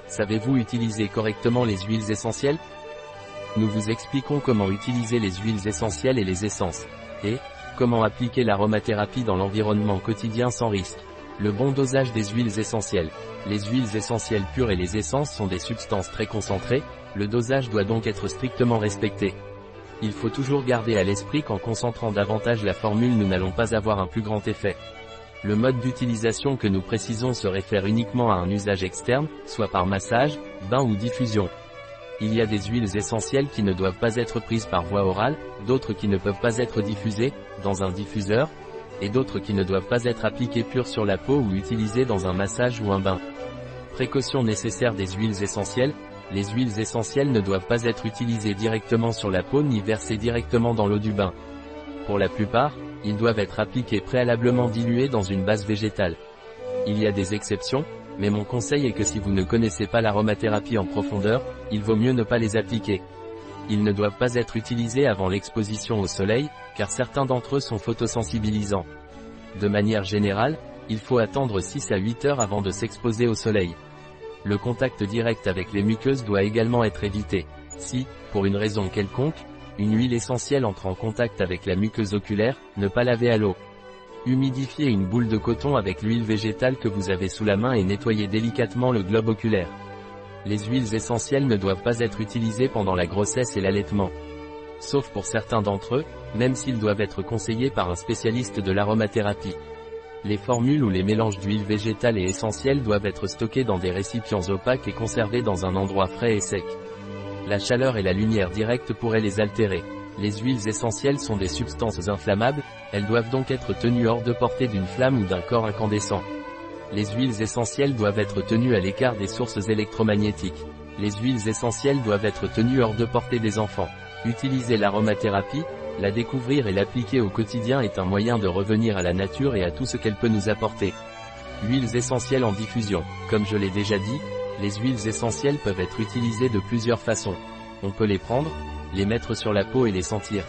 Savez-vous utiliser correctement les huiles essentielles? Nous vous expliquons comment utiliser les huiles essentielles et les essences. Et comment appliquer l'aromathérapie dans l'environnement quotidien sans risque. Le bon dosage des huiles essentielles. Les huiles essentielles pures et les essences sont des substances très concentrées, le dosage doit donc être strictement respecté. Il faut toujours garder à l'esprit qu'en concentrant davantage la formule nous n'allons pas avoir un plus grand effet. Le mode d'utilisation que nous précisons se réfère uniquement à un usage externe, soit par massage, bain ou diffusion. Il y a des huiles essentielles qui ne doivent pas être prises par voie orale, d'autres qui ne peuvent pas être diffusées, dans un diffuseur, et d'autres qui ne doivent pas être appliquées pures sur la peau ou utilisées dans un massage ou un bain. Précaution nécessaire des huiles essentielles, les huiles essentielles ne doivent pas être utilisées directement sur la peau ni versées directement dans l'eau du bain. Pour la plupart, ils doivent être appliqués préalablement dilués dans une base végétale. Il y a des exceptions, mais mon conseil est que si vous ne connaissez pas l'aromathérapie en profondeur, il vaut mieux ne pas les appliquer. Ils ne doivent pas être utilisés avant l'exposition au soleil, car certains d'entre eux sont photosensibilisants. De manière générale, il faut attendre 6 à 8 heures avant de s'exposer au soleil. Le contact direct avec les muqueuses doit également être évité. Si, pour une raison quelconque, une huile essentielle entre en contact avec la muqueuse oculaire, ne pas laver à l'eau. Humidifiez une boule de coton avec l'huile végétale que vous avez sous la main et nettoyez délicatement le globe oculaire. Les huiles essentielles ne doivent pas être utilisées pendant la grossesse et l'allaitement. Sauf pour certains d'entre eux, même s'ils doivent être conseillés par un spécialiste de l'aromathérapie. Les formules ou les mélanges d'huiles végétales et essentielles doivent être stockés dans des récipients opaques et conservés dans un endroit frais et sec. La chaleur et la lumière directe pourraient les altérer. Les huiles essentielles sont des substances inflammables, elles doivent donc être tenues hors de portée d'une flamme ou d'un corps incandescent. Les huiles essentielles doivent être tenues à l'écart des sources électromagnétiques. Les huiles essentielles doivent être tenues hors de portée des enfants. Utiliser l'aromathérapie, la découvrir et l'appliquer au quotidien est un moyen de revenir à la nature et à tout ce qu'elle peut nous apporter. Huiles essentielles en diffusion. Comme je l'ai déjà dit, les huiles essentielles peuvent être utilisées de plusieurs façons. On peut les prendre, les mettre sur la peau et les sentir.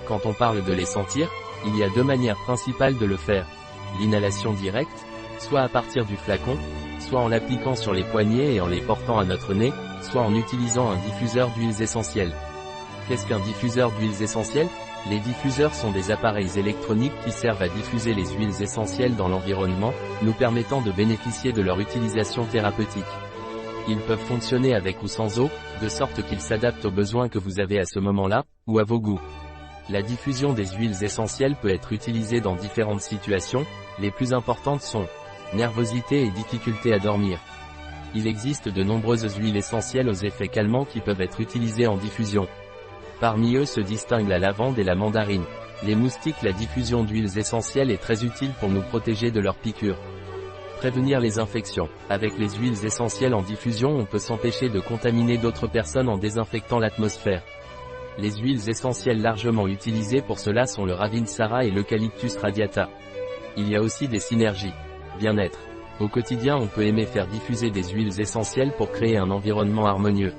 Quand on parle de les sentir, il y a 2 manières principales de le faire. L'inhalation directe, soit à partir du flacon, soit en l'appliquant sur les poignets et en les portant à notre nez, soit en utilisant un diffuseur d'huiles essentielles. Qu'est-ce qu'un diffuseur d'huiles essentielles? Les diffuseurs sont des appareils électroniques qui servent à diffuser les huiles essentielles dans l'environnement, nous permettant de bénéficier de leur utilisation thérapeutique. Ils peuvent fonctionner avec ou sans eau, de sorte qu'ils s'adaptent aux besoins que vous avez à ce moment-là, ou à vos goûts. La diffusion des huiles essentielles peut être utilisée dans différentes situations, les plus importantes sont nervosité et difficulté à dormir. Il existe de nombreuses huiles essentielles aux effets calmants qui peuvent être utilisées en diffusion. Parmi eux se distinguent la lavande et la mandarine. Les moustiques, la diffusion d'huiles essentielles est très utile pour nous protéger de leurs piqûres. Prévenir les infections. Avec les huiles essentielles en diffusion, on peut s'empêcher de contaminer d'autres personnes en désinfectant l'atmosphère. Les huiles essentielles largement utilisées pour cela sont le Ravinsara et l'Eucalyptus radiata. Il y a aussi des synergies. Bien-être. Au quotidien, on peut aimer faire diffuser des huiles essentielles pour créer un environnement harmonieux.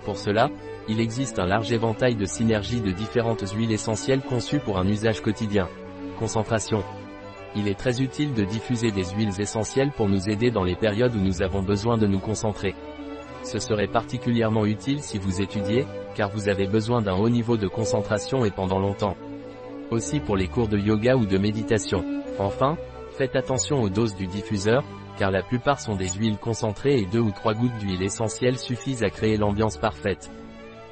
Pour cela, il existe un large éventail de synergies de différentes huiles essentielles conçues pour un usage quotidien. Concentration. Il est très utile de diffuser des huiles essentielles pour nous aider dans les périodes où nous avons besoin de nous concentrer. Ce serait particulièrement utile si vous étudiez, car vous avez besoin d'un haut niveau de concentration et pendant longtemps. Aussi pour les cours de yoga ou de méditation. Enfin, faites attention aux doses du diffuseur, car la plupart sont des huiles concentrées et 2 ou 3 gouttes d'huile essentielle suffisent à créer l'ambiance parfaite.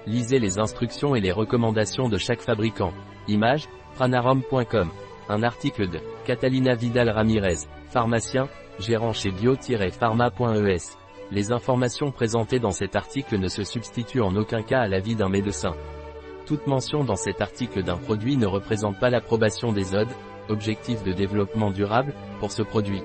Lisez les instructions et les recommandations de chaque fabricant. Image, pranarom.com. Un article de Catalina Vidal Ramirez, pharmacien, gérant chez bio-pharma.es. Les informations présentées dans cet article ne se substituent en aucun cas à l'avis d'un médecin. Toute mention dans cet article d'un produit ne représente pas l'approbation des ODD, Objectifs de développement durable, pour ce produit.